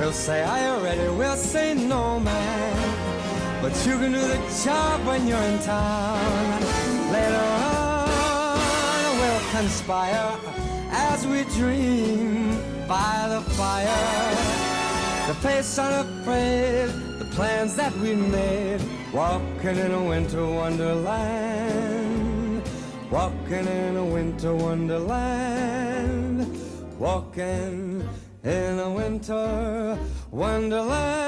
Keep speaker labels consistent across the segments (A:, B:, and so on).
A: We'll say, are you ready? We'll say, no, man. But you can do the job when you're in town. Later on, we'll conspire as we dream by the fire. To face unafraid the plans that we made. Walking in a winter wonderland. Walking in a winter wonderland. Walking in a winter wonderland.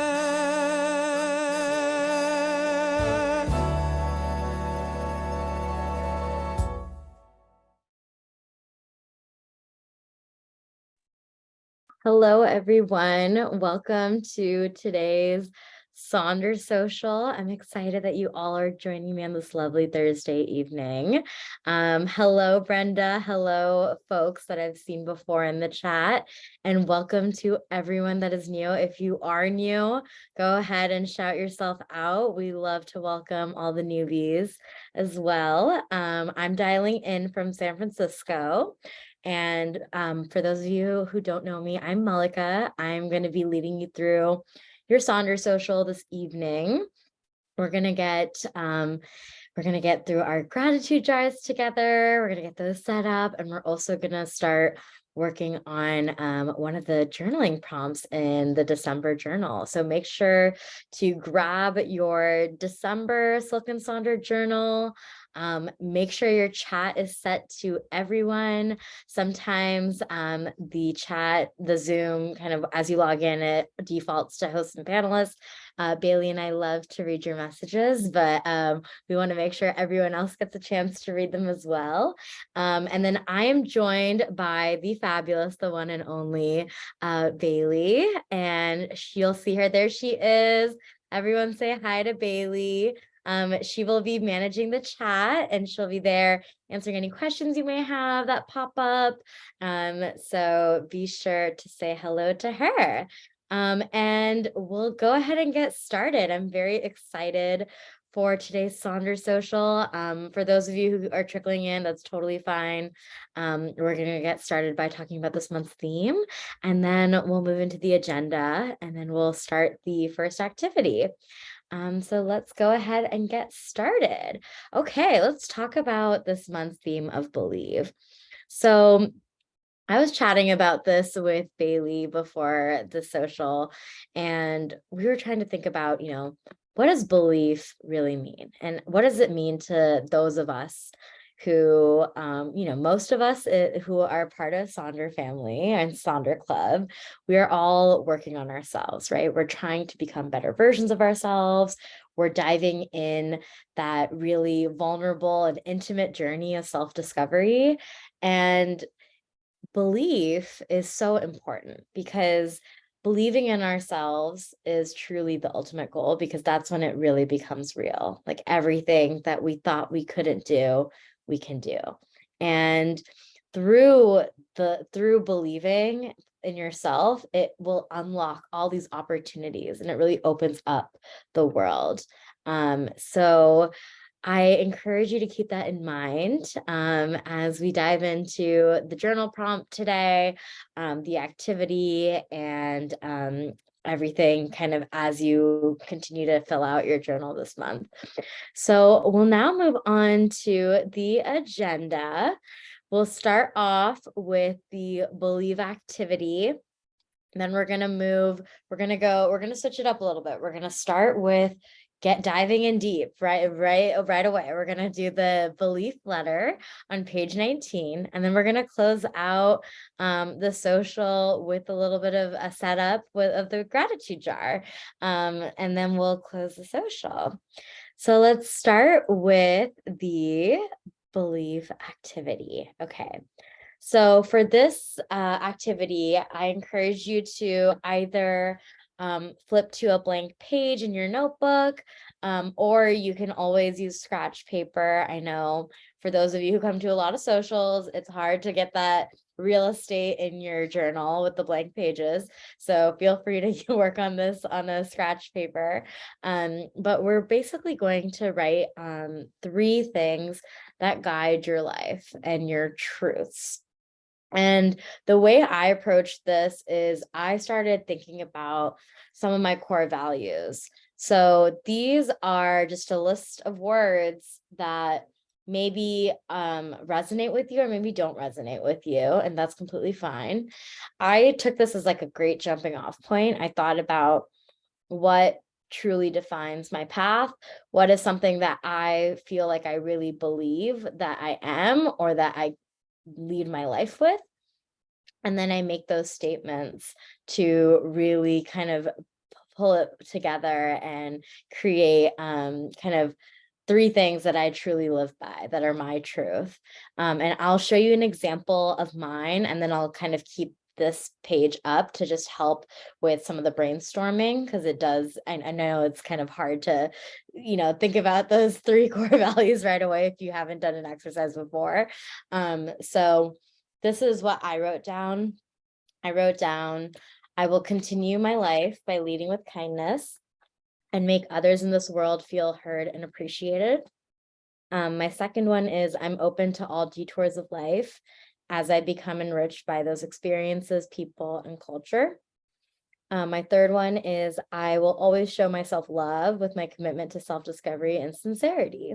B: Hello, everyone. Welcome to today's Sonder Social. I'm excited that you all are joining me on this lovely Thursday evening. Hello, Brenda. Hello, folks that I've seen before in the chat. And welcome to everyone that is new. If you are new, go ahead and shout yourself out. We love to welcome all the newbies as well. I'm dialing in from San Francisco. And for those of you who don't know me, I'm Malika. I'm going to be leading you through your Sonder Social this evening. We're going to get through our gratitude jars together. We're going to get those set up, and we're also going to start working on one of the journaling prompts in the December journal. So make sure to grab your December Silk and Sonder journal. Make sure your chat is set to everyone. Sometimes the Zoom, kind of as you log in, it defaults to hosts and panelists. Bailey and I love to read your messages, but we want to make sure everyone else gets a chance to read them as well. And then I am joined by the fabulous, the one and only Bailey, and you'll see her. There she is. Everyone say hi to Bailey. She will be managing the chat, and she'll be there answering any questions you may have that pop up. So be sure to say hello to her. And we'll go ahead and get started. I'm very excited for today's Sonder Social. For those of you who are trickling in, that's totally fine. We're going to get started by talking about this month's theme, and then we'll move into the agenda, and then we'll start the first activity. So let's go ahead and get started. Okay, let's talk about this month's theme of believe. So I was chatting about this with Bailey before the social, and we were trying to think about, what does belief really mean? And what does it mean to those of us who, most of us who are part of Sonder family and Sonder Club, we are all working on ourselves, right? We're trying to become better versions of ourselves. We're diving in that really vulnerable and intimate journey of self-discovery. And belief is so important because believing in ourselves is truly the ultimate goal, because that's when it really becomes real. Like everything that we thought we couldn't do, we can do. And through believing in yourself, it will unlock all these opportunities, and it really opens up the world. So I encourage you to keep that in mind as we dive into the journal prompt today, the activity, and everything kind of as you continue to fill out your journal this month. So we'll now move on to the agenda. We'll start off with the believe activity. Then we're going to switch it up a little bit. We're going to start with diving in deep, right away. We're going to do the belief letter on page 19, and then we're going to close out the social with a little bit of a setup of the gratitude jar, and then we'll close the social. So let's start with the belief activity. Okay. So for this activity, I encourage you to either flip to a blank page in your notebook, or you can always use scratch paper. I know for those of you who come to a lot of socials, it's hard to get that real estate in your journal with the blank pages. So feel free to work on this on a scratch paper. But we're basically going to write 3 things that guide your life and your truths. And the way I approach this is I started thinking about some of my core values. So these are just a list of words that maybe resonate with you or maybe don't resonate with you, and that's completely fine. I took this as like a great jumping off point. I thought about what truly defines my path, what is something that I feel like I really believe that I am or that I lead my life with. And then I make those statements to really kind of pull it together and create kind of three things that I truly live by that are my truth. And I'll show you an example of mine, and then I'll kind of keep this page up to just help with some of the brainstorming, because it does, I know it's kind of hard to, think about those three core values right away if you haven't done an exercise before. So this is what I wrote down. I wrote down, I will continue my life by leading with kindness and make others in this world feel heard and appreciated. My second one is, I'm open to all detours of life as I become enriched by those experiences, people, and culture. My third one is, I will always show myself love with my commitment to self-discovery and sincerity.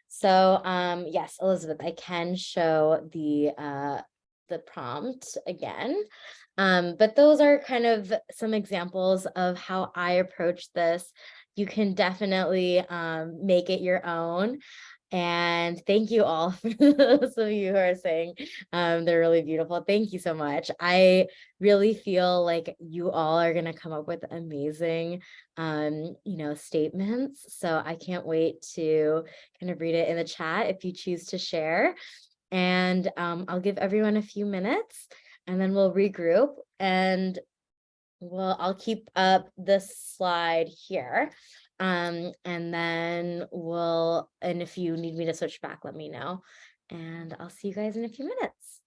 B: So yes, Elizabeth, I can show the prompt again. But those are kind of some examples of how I approach this. You can definitely make it your own. And thank you all for those of you who are saying they're really beautiful. Thank you so much. I really feel like you all are going to come up with amazing, statements. So I can't wait to kind of read it in the chat if you choose to share. And I'll give everyone a few minutes and then we'll regroup, and I'll keep up this slide here. And then and if you need me to switch back, let me know. And I'll see you guys in a few minutes.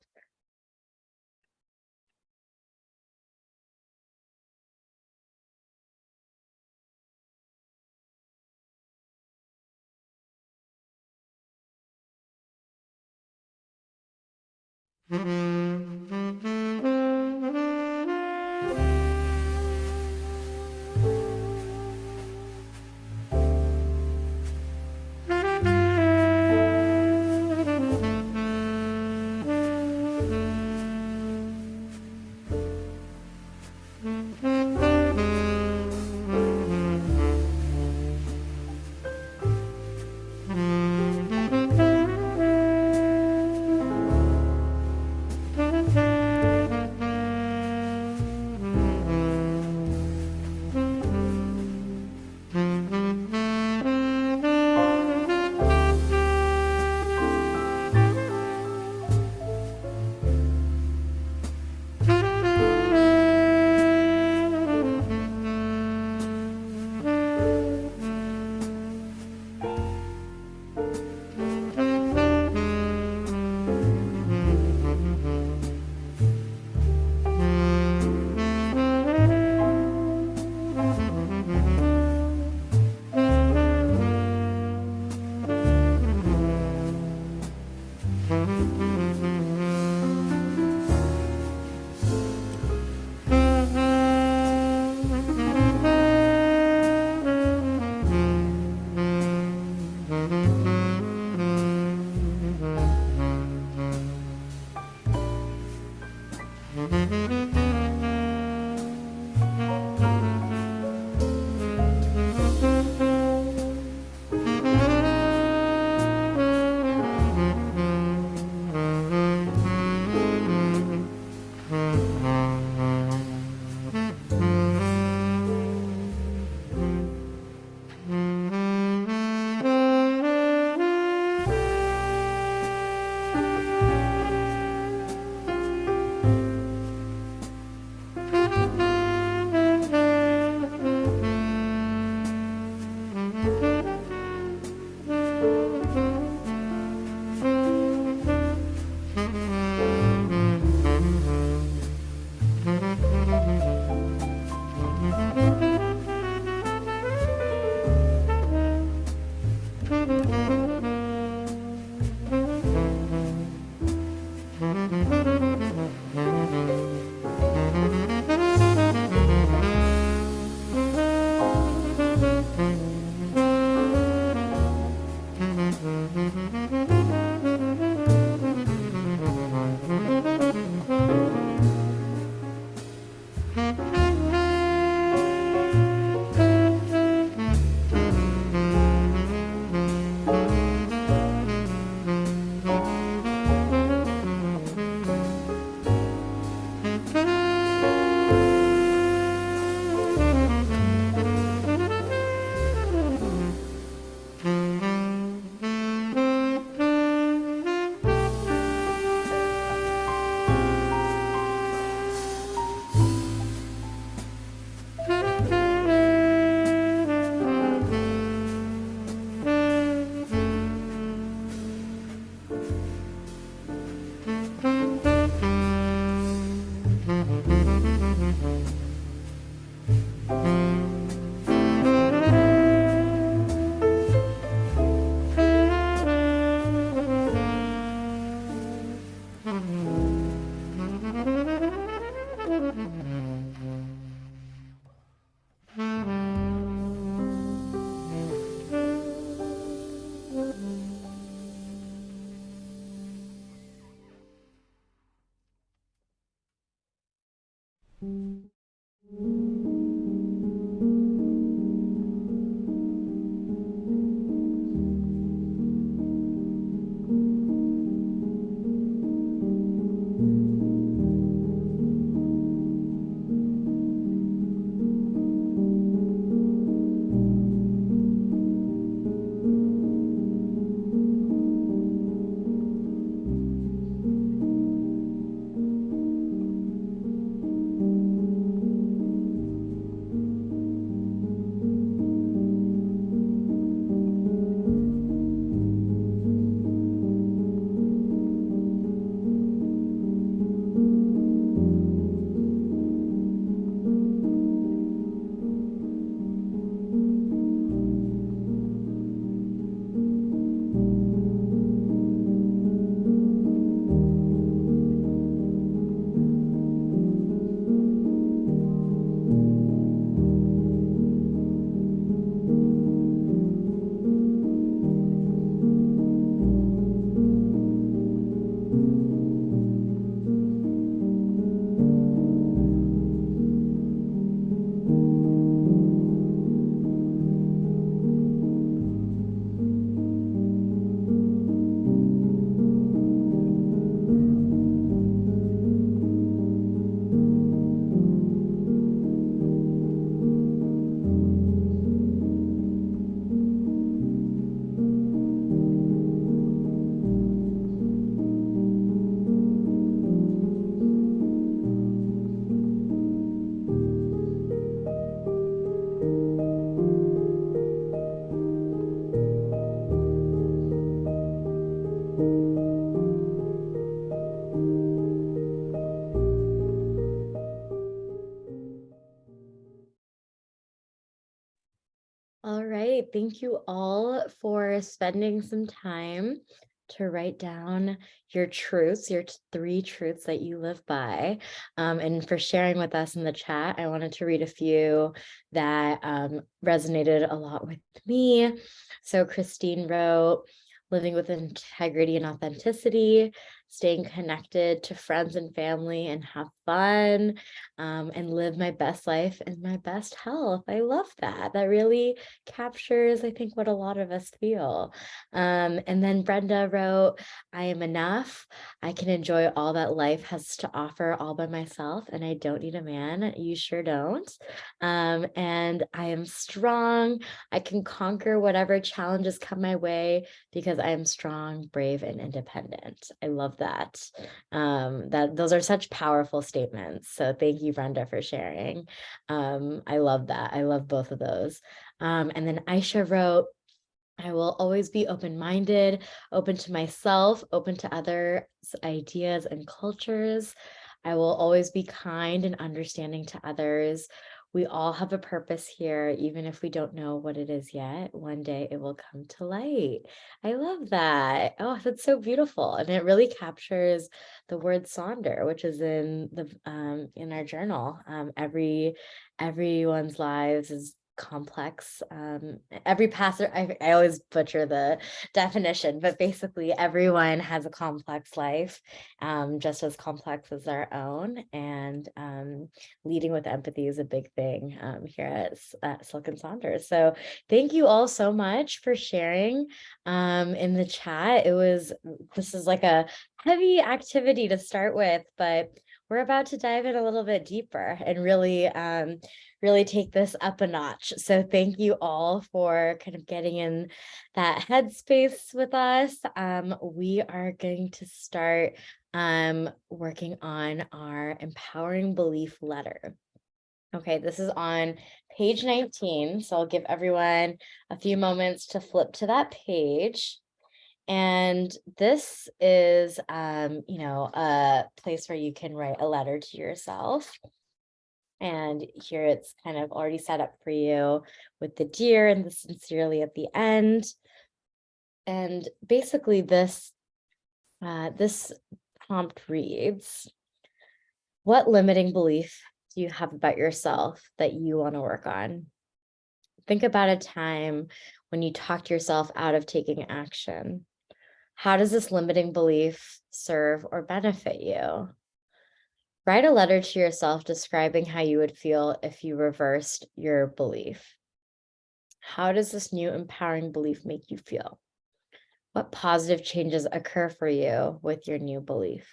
B: All right. Thank you all for spending some time to write down your truths, your three truths that you live by, and for sharing with us in the chat. I wanted to read a few that resonated a lot with me. So Christine wrote, living with integrity and authenticity, staying connected to friends and family and have fun, and live my best life in my best health. I love that. That really captures, I think, what a lot of us feel. And then Brenda wrote, I am enough. I can enjoy all that life has to offer all by myself, and I don't need a man. You sure don't. And I am strong. I can conquer whatever challenges come my way because I am strong, brave, and independent. I love that. That those are such powerful statements. So thank you, Brenda, for sharing. I love that. I love both of those. And then Aisha wrote, I will always be open-minded, open to myself, open to others' ideas and cultures. I will always be kind and understanding to others. We all have a purpose here, even if we don't know what it is yet. One day it will come to light. I love that. Oh, that's so beautiful. And it really captures the word Sonder, which is in the in our journal. Everyone's lives is complex. Every passer, I always butcher the definition, but basically everyone has a complex life, just as complex as our own. And leading with empathy is a big thing here at Silk and Saunders. So thank you all so much for sharing in the chat. This is like a heavy activity to start with, but we're about to dive in a little bit deeper and really take this up a notch. So thank you all for kind of getting in that headspace with us. We are going to start working on our empowering belief letter. Okay, this is on page 19. So I'll give everyone a few moments to flip to that page. And this is, a place where you can write a letter to yourself. And here it's kind of already set up for you with the dear and the sincerely at the end. And basically this prompt reads, what limiting belief do you have about yourself that you want to work on? Think about a time when you talked yourself out of taking action. How does this limiting belief serve or benefit you? Write a letter to yourself describing how you would feel if you reversed your belief. How does this new empowering belief make you feel? What positive changes occur for you with your new belief?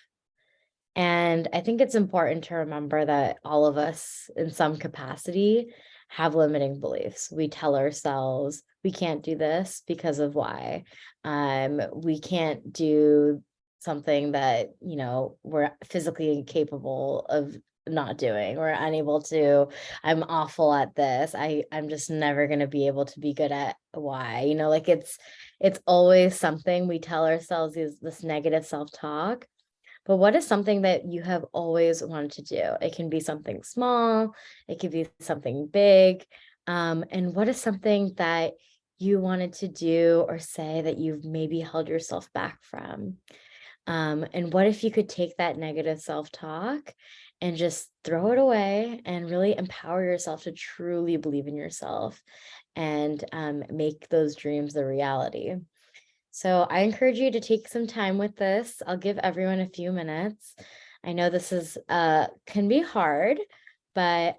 B: And I think it's important to remember that all of us, in some capacity, have limiting beliefs. We tell ourselves we can't do this because of why. We can't do something that, we're physically incapable of not doing. We're unable to. I'm awful at this. I'm just never going to be able to be good at why. It's always something we tell ourselves, is this negative self-talk. But what is something that you have always wanted to do? It can be something small, it could be something big. And what is something that you wanted to do or say that you've maybe held yourself back from? And what if you could take that negative self-talk and just throw it away and really empower yourself to truly believe in yourself and make those dreams a reality? So I encourage you to take some time with this. I'll give everyone a few minutes. I know this is can be hard, but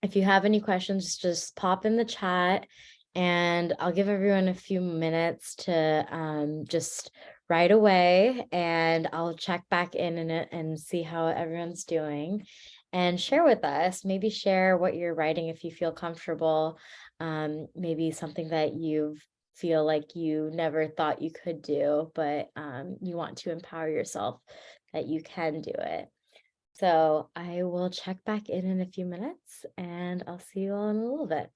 B: if you have any questions, just pop in the chat and I'll give everyone a few minutes to just write away, and I'll check back in it and see how everyone's doing and share with us. Maybe share what you're writing if you feel comfortable. Maybe something that you feel like you never thought you could do, but you want to empower yourself that you can do it. So I will check back in a few minutes, and I'll see you all in a little bit.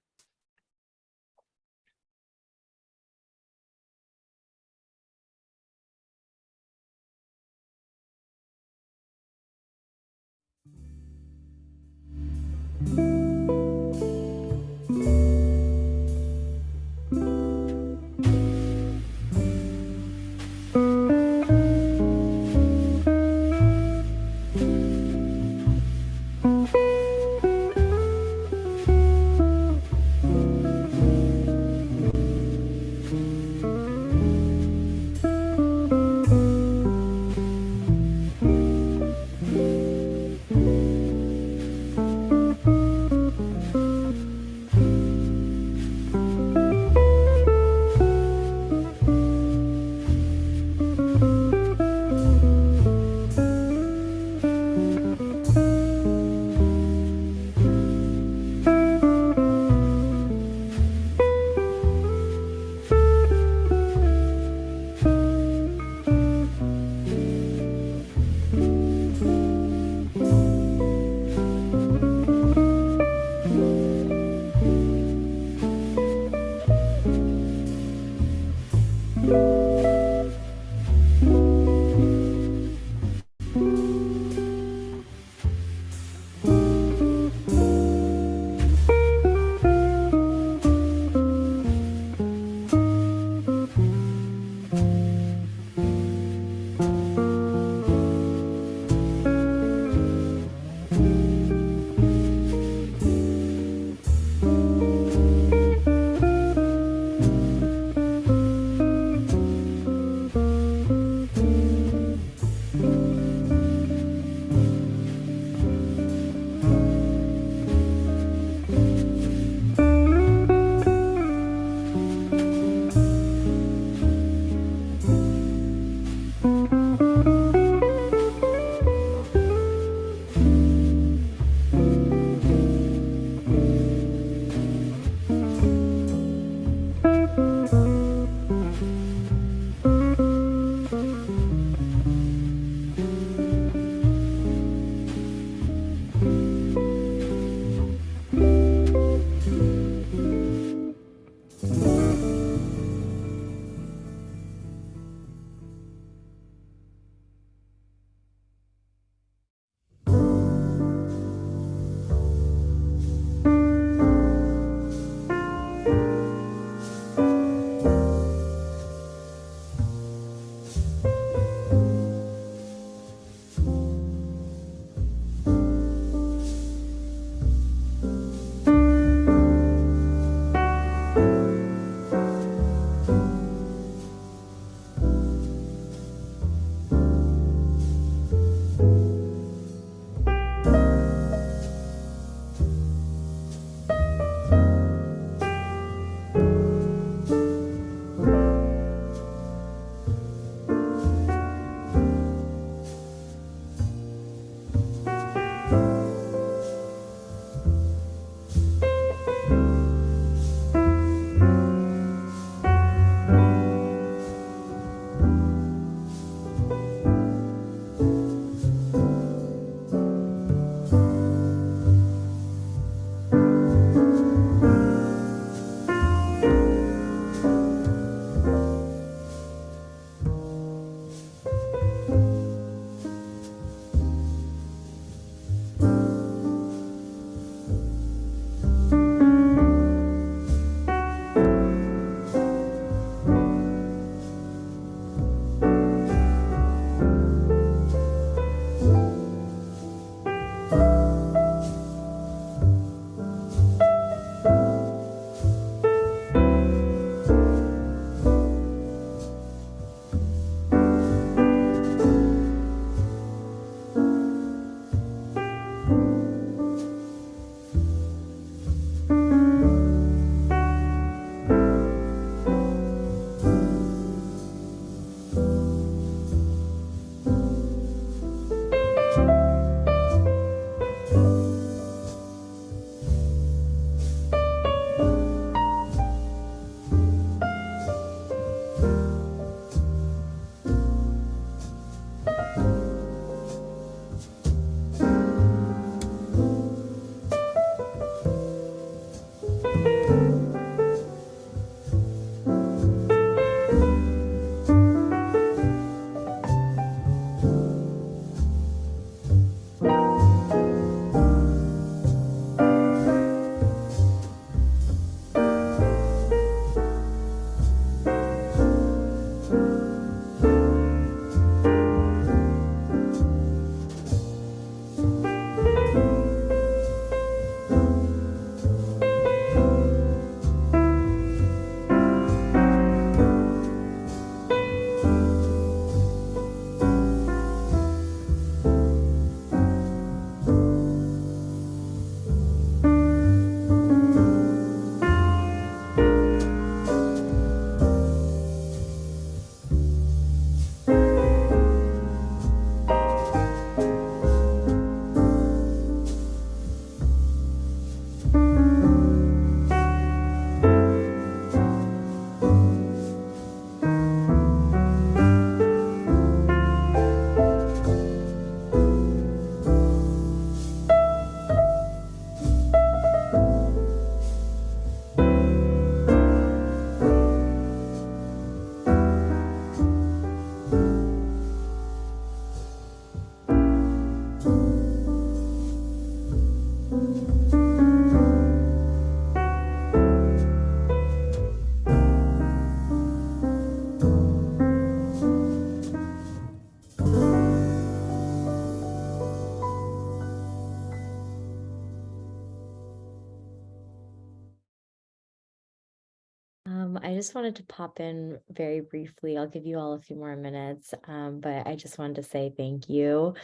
B: I just wanted to pop in very briefly. I'll give you all a few more minutes, but I just wanted to say thank you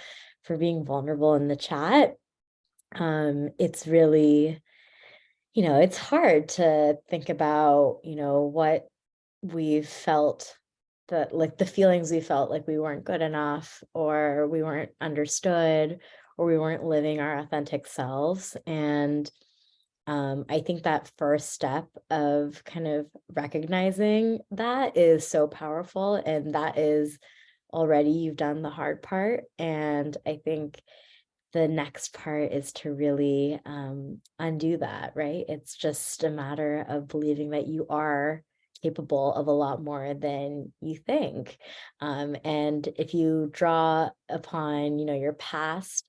B: for being vulnerable in the chat. It's really, it's hard to think about, what we've felt, like the feelings we felt like we weren't good enough, or we weren't understood, or we weren't living our authentic selves. And I think that first step of kind of recognizing that is so powerful, and that is already you've done the hard part. And I think the next part is to really undo that, right? It's just a matter of believing that you are capable of a lot more than you think. And if you draw upon, your past,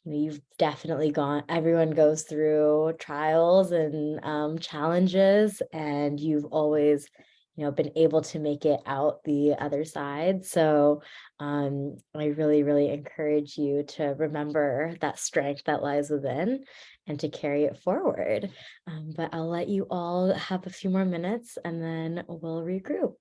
B: you've definitely everyone goes through trials and challenges, and you've always, been able to make it out the other side. So I really, really encourage you to remember that strength that lies within and to carry it forward. But I'll let you all have a few more minutes and then we'll regroup.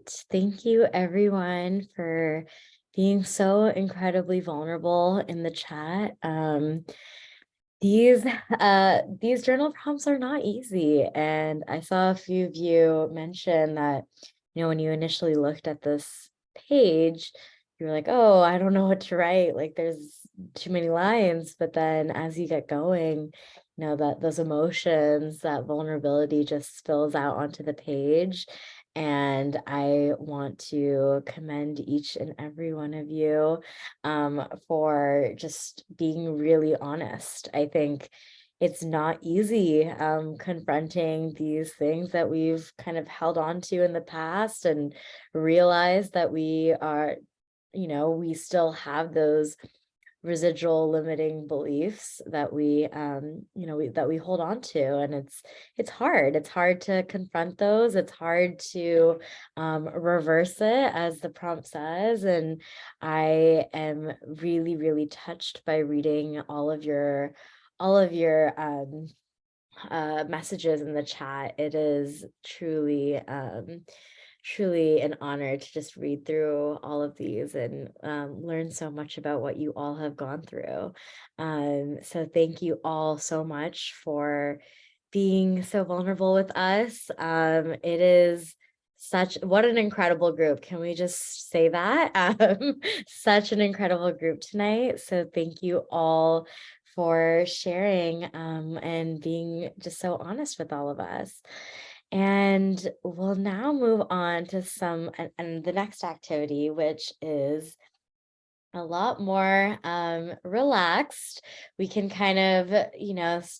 B: right. Thank you everyone for being so incredibly vulnerable in the chat. These these journal prompts are not easy, and I saw a few of you mention that, when you initially looked at this page, you were like, oh, I don't know what to write, like there's too many lines. But then as you get going, that those emotions, that vulnerability just spills out onto the page. And I want to commend each and every one of you for just being really honest. I think it's not easy confronting these things that we've kind of held on to in the past, and realize that we are, we still have those residual limiting beliefs that we hold on to. And it's hard to confront those. It's hard to reverse it, as the prompt says. And I am really, really touched by reading all of your messages in the chat. It is truly an honor to just read through all of these and learn so much about what you all have gone through. So thank you all so much for being so vulnerable with us. It is what an incredible group. Can we just say that? Such an incredible group tonight. So thank you all for sharing and being just so honest with all of us. And we'll now move on to and the next activity, which is a lot more relaxed. We can kind of,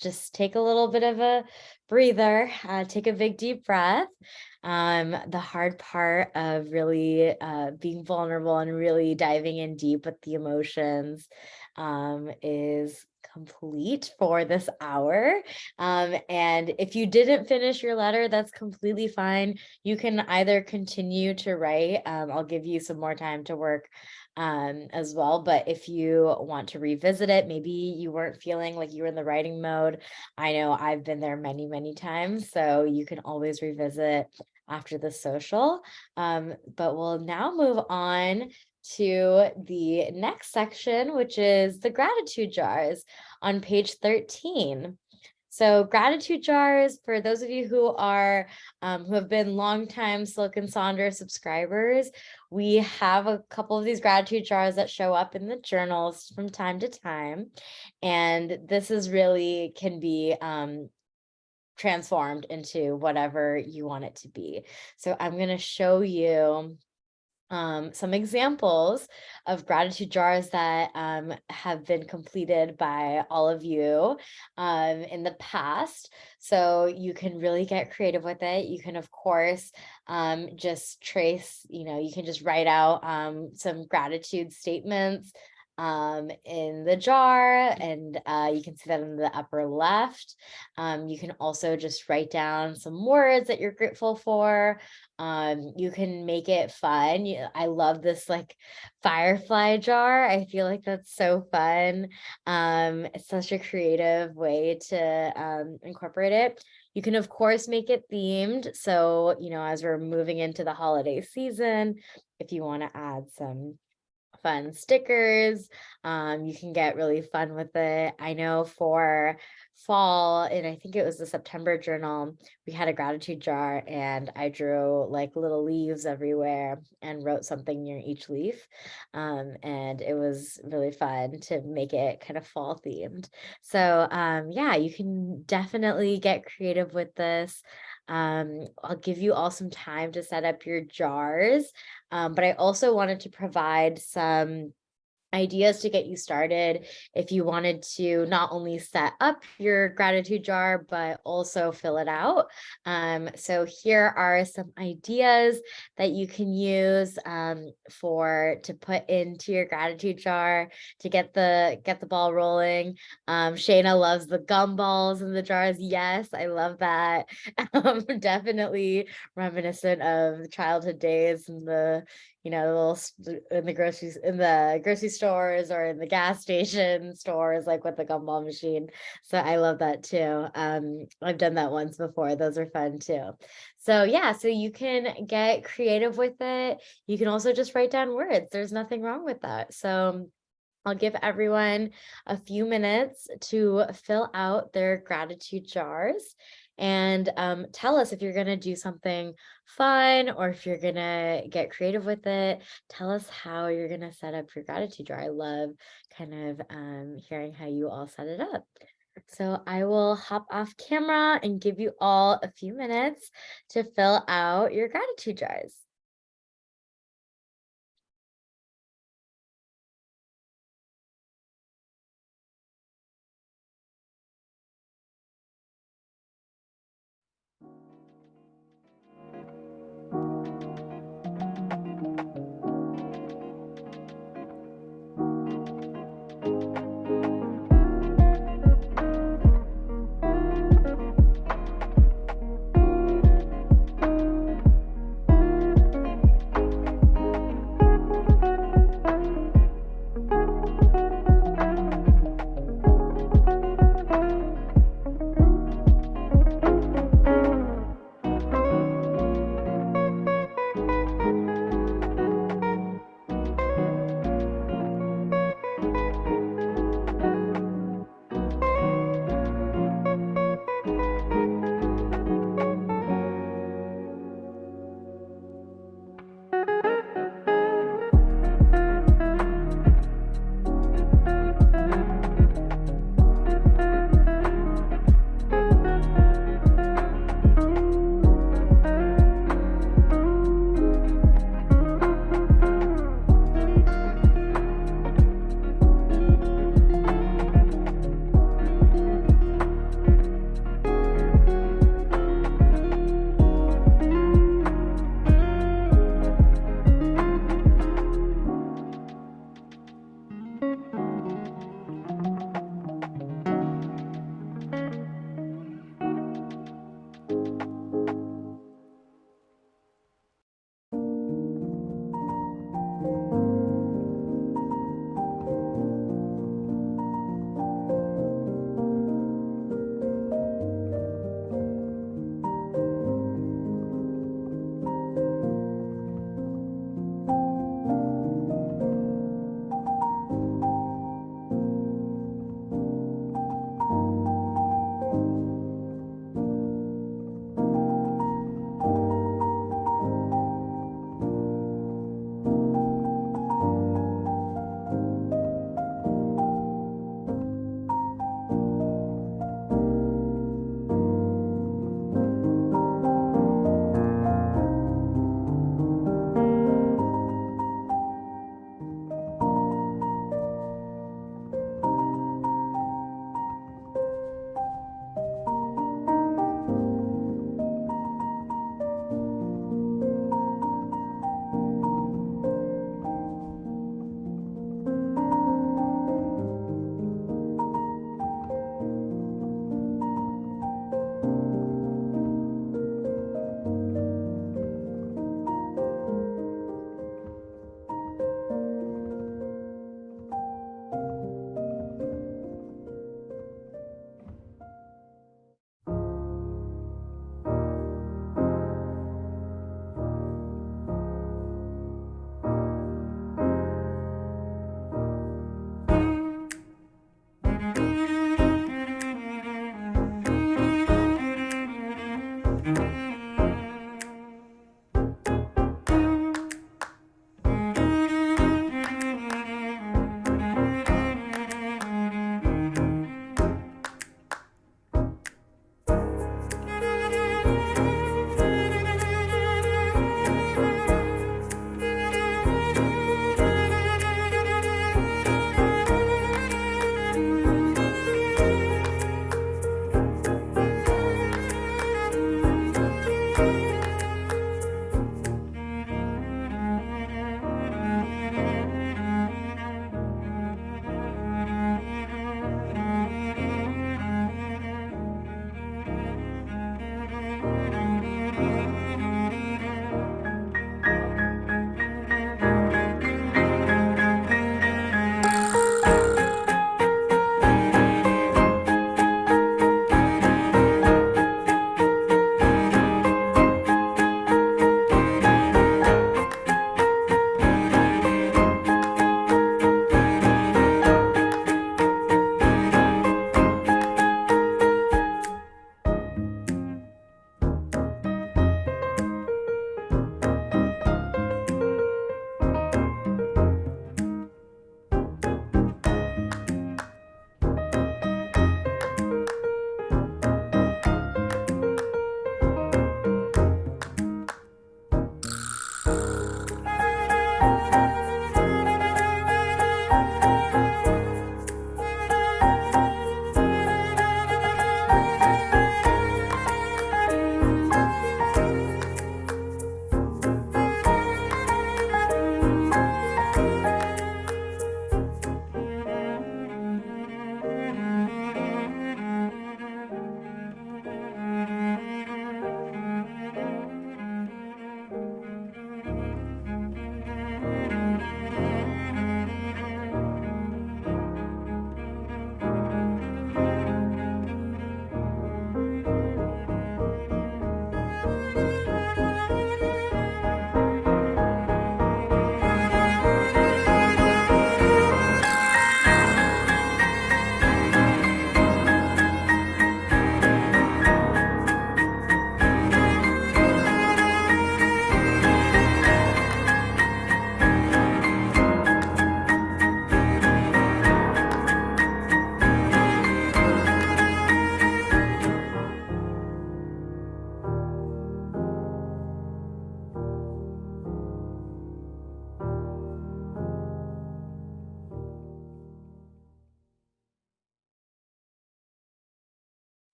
B: just take a little bit of a breather, take a big deep breath. The hard part of really being vulnerable and really diving in deep with the emotions is complete for this hour. And if you didn't finish your letter, that's completely fine. You can either continue to write. I'll give you some more time to work as well. But if you want to revisit it, maybe you weren't feeling like you were in the writing mode. I know I've been there many, many times. So you can always revisit after the social. But we'll now move on to the next section, which is the gratitude jars on page 13. So gratitude jars, for those of you who have been longtime Silk and Sonder subscribers, we have a couple of these gratitude jars that show up in the journals from time to time. And this is really can be transformed into whatever you want it to be. So I'm going to show you some examples of gratitude jars that have been completed by all of you in the past. So you can really get creative with it. You can, of course, just trace, you can just write out some gratitude statements in the jar, and you can see that in the upper left. You can also just write down some words that you're grateful for. You can make it fun. I love this like firefly jar. I feel like that's so fun. It's such a creative way to incorporate it. You can, of course, make it themed. So, as we're moving into the holiday season, if you want to add some fun stickers, you can get really fun with it. I know for fall, and I think it was the September journal, we had a gratitude jar, and I drew like little leaves everywhere and wrote something near each leaf. And it was really fun to make it kind of fall themed. So yeah, you can definitely get creative with this. I'll give you all some time to set up your jars. But I also wanted to provide some ideas to get you started if you wanted to not only set up your gratitude jar, but also fill it out. So here are some ideas that you can use to put into your gratitude jar to get the ball rolling. Shayna loves the gumballs in the jars. Yes, I love that. Definitely reminiscent of childhood days and the in the grocery stores or in the gas station stores, like with the gumball machine. So I love that too. I've done that once before. Those are fun too. So yeah, so you can get creative with it. You can also just write down words. There's nothing wrong with that. So I'll give everyone a few minutes to fill out their gratitude jars and tell us if you're going to do something fun or if you're going to get creative with it. Tell us how you're going to set up your gratitude jar. I love kind of hearing how you all set it up. So I will hop off camera and give you all a few minutes to fill out your gratitude jars.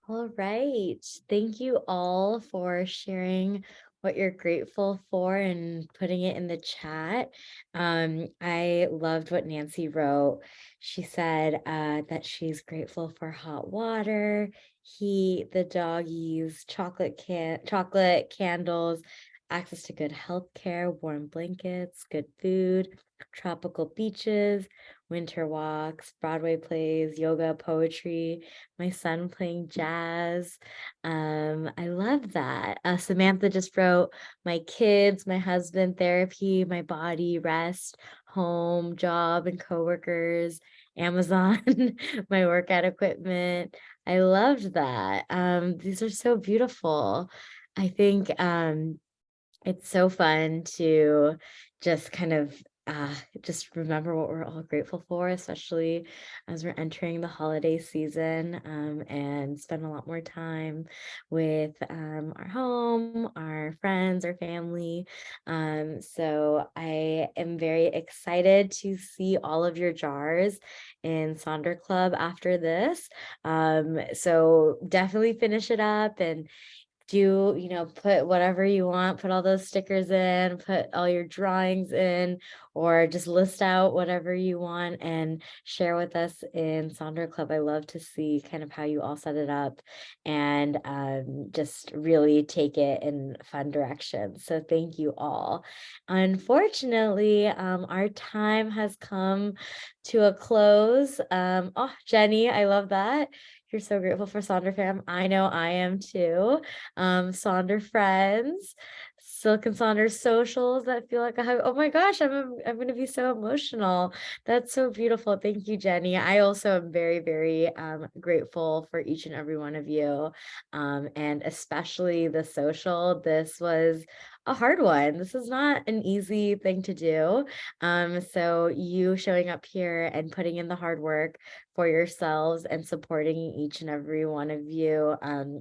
B: All right. Thank you all for sharing what you're grateful for and putting it in the chat. I loved what Nancy wrote. She said that she's grateful for hot water, heat, the doggies, chocolate candles, access to good health care, warm blankets, good food, tropical beaches, winter walks, Broadway plays, yoga, poetry, my son playing jazz. I love that. Samantha just wrote my kids, my husband, therapy, my body, rest, home, job, and coworkers, Amazon, my workout equipment. I loved that. These are so beautiful. I think it's so fun to just kind of just remember what we're all grateful for, especially as we're entering the holiday season, and spend a lot more time with our home, our friends, our family. So I am very excited to see all of your jars in Sonder Club after this. So definitely finish it up and put whatever you want, put all those stickers in, put all your drawings in, or just list out whatever you want and share with us in Sonder Club. I love to see kind of how you all set it up and just really take it in fun directions. So thank you all. Unfortunately, our time has come to a close. Oh, Jenny, I love that. You're so grateful for Sonder fam. I know I am too. Sonder friends, Silk and Sonder socials that feel like a hug. Oh my gosh, I'm gonna be so emotional. That's so beautiful. Thank you, Jenny. I also am very, very grateful for each and every one of you. And especially the social. This was a hard one. This is not an easy thing to do. So you showing up here and putting in the hard work for yourselves and supporting each and every one of you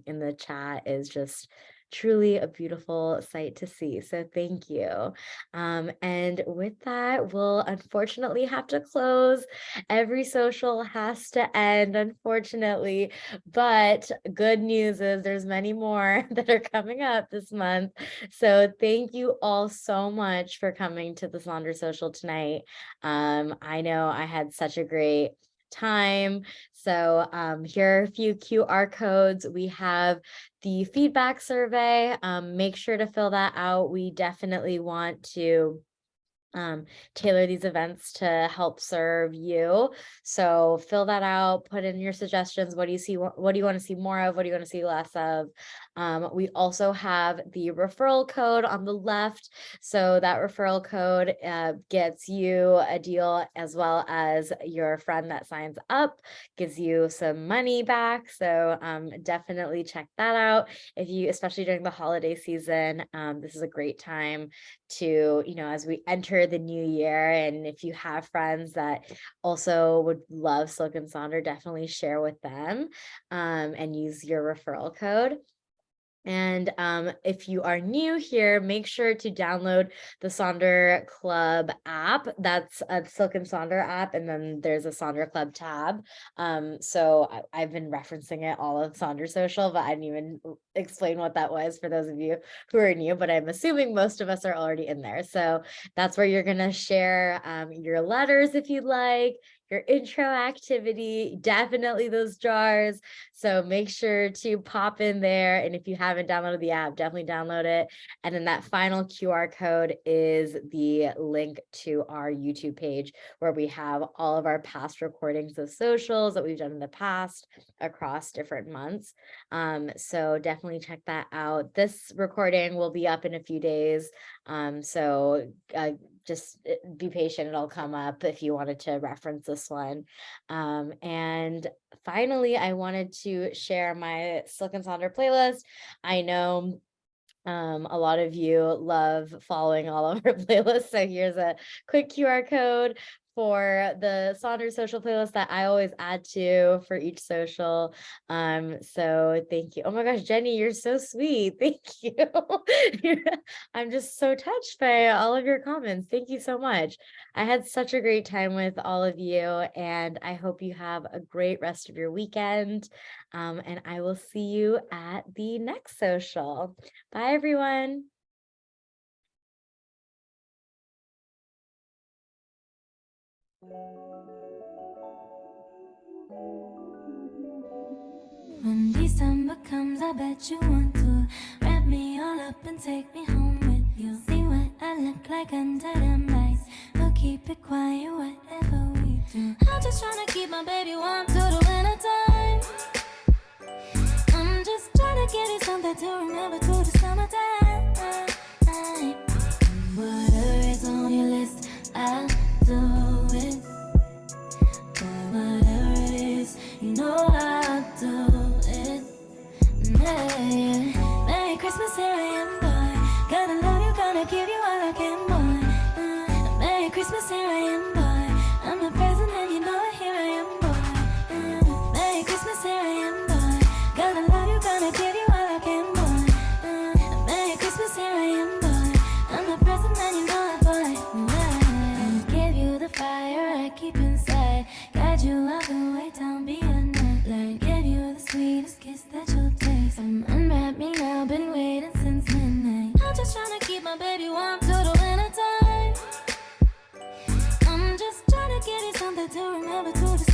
B: in the chat is just truly a beautiful sight to see. So thank you. And with that, we'll unfortunately have to close. Every social has to end, unfortunately. But good news is there's many more that are coming up this month. So thank you all so much for coming to the Sonder Social tonight. I know I had such a great time. So here are a few QR codes. We have the feedback survey. Make sure to fill that out. We definitely want to tailor these events to help serve you. So fill that out, put in your suggestions. What do you see? What do you want to see more of? What do you want to see less of? We also have the referral code on the left. So that referral code gets you a deal as well as your friend that signs up, gives you some money back. So definitely check that out. If you, especially during the holiday season, this is a great time to, as we enter the new year, and if you have friends that also would love Silk and Sonder, definitely share with them and use your referral code. And if you are new here, make sure to download the Sonder Club app. That's a Silk and Sonder app, and then there's a Sonder Club tab. So I've been referencing it all of Sonder Social, but I didn't even explain what that was for those of you who are new, but I'm assuming most of us are already in there. So that's where you're gonna share your letters if you'd like, your intro activity, definitely those jars. So make sure to pop in there. And if you haven't downloaded the app, definitely download it. And then that final QR code is the link to our YouTube page where we have all of our past recordings of socials that we've done in the past across different months. So definitely check that out. This recording will be up in a few days. So just be patient. It'll come up if you wanted to reference this one. And finally, I wanted to share my Silk and Sonder playlist. I know a lot of you love following all of our playlists. So here's a quick QR code for the Sonder Social playlist that I always add to for each social. So thank you. Oh my gosh, Jenny, you're so sweet. Thank you. I'm just so touched by all of your comments. Thank you so much. I had such a great time with all of you, and I hope you have a great rest of your weekend. And I will see you at the next social. Bye, everyone.
C: When December comes, I bet you want to wrap me all up and take me home with you. See what I look like under them lights. We'll keep it quiet, whatever we do. I'm just trying to keep my baby warm through the winter time. I'm just trying to get you something to remember through the summertime. Whatever is on your list, I'll do it. Whatever it is, you know I'll do it. Yeah. Merry Christmas, here I am, boy. Gonna love you, gonna give you all I can, boy. Merry Christmas, here I am, boy. I'm the present and you know it, here I am, boy. Merry Christmas, here I am, boy. Gonna love you, gonna give you all I can, boy. Merry Christmas, here I am, boy. I'm the present and you know it, boy. I'll give you the fire I keep inside. Guide you all the way down beyond night light. Give you the sweetest kiss that you'll taste. Unwrap me now, been waiting since midnight. I'm just trying to keep my baby warm through the winter time. I'm just trying to get you something to remember through the